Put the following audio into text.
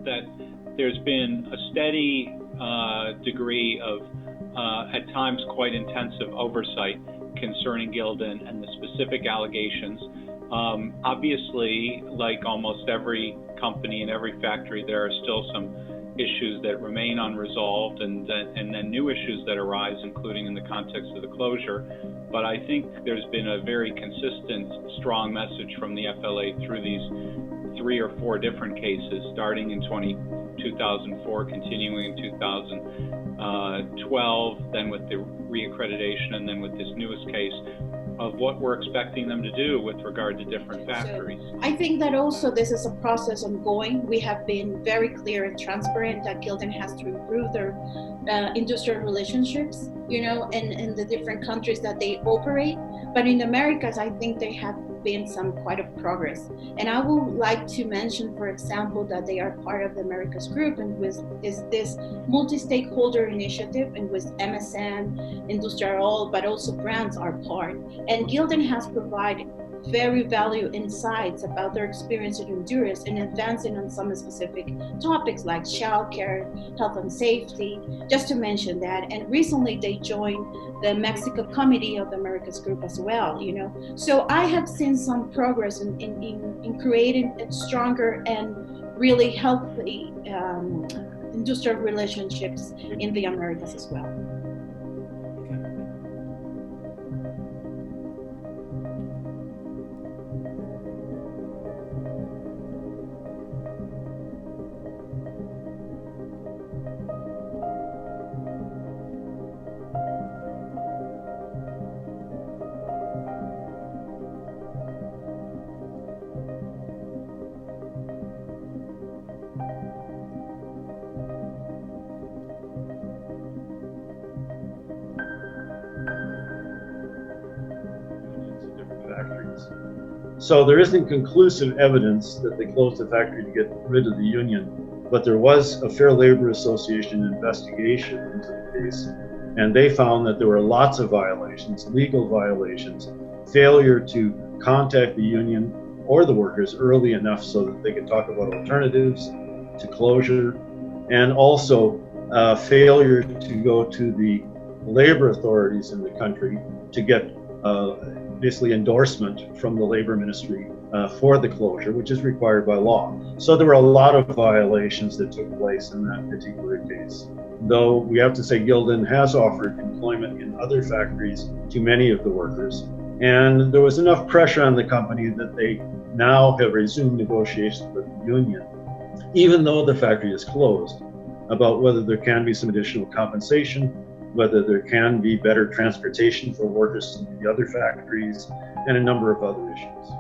that there's been a steady degree of, at times, quite intensive oversight concerning Gildan and the specific allegations. Obviously, like almost every company and every factory, there are still some issues that remain unresolved and then new issues that arise, including in the context of the closure. But I think there's been a very consistent, strong message from the FLA through these 3 or 4 different cases, starting in 2004, continuing in 2012, then with the reaccreditation, and then with this newest case, of what we're expecting them to do with regard to different factories. So I think that also this is a process ongoing. We have been very clear and transparent that Gildan has to improve their industrial relationships, in the different countries that they operate. But in the Americas, I think they have been some quite of progress. And I would like to mention, for example, that they are part of the Americas group, and with this multi-stakeholder initiative, and with MSN, Industrial, but also brands are part. And Gildan has provided very valuable insights about their experience in Honduras and advancing on some specific topics like childcare, health and safety, just to mention that. And recently they joined the Mexico Committee of the Americas Group as well, So I have seen some progress in creating stronger and really healthy industrial relationships in the Americas as well. So there isn't conclusive evidence that they closed the factory to get rid of the union, but there was a Fair Labor Association investigation into the case, and they found that there were lots of violations, legal violations, failure to contact the union or the workers early enough so that they could talk about alternatives to closure, and also failure to go to the labor authorities in the country to get basically endorsement from the labor ministry for the closure, which is required by law. So there were a lot of violations that took place in that particular case. Though we have to say Gildan has offered employment in other factories to many of the workers. And there was enough pressure on the company that they now have resumed negotiations with the union, even though the factory is closed, about whether there can be some additional compensation, whether there can be better transportation for workers to the other factories, and a number of other issues.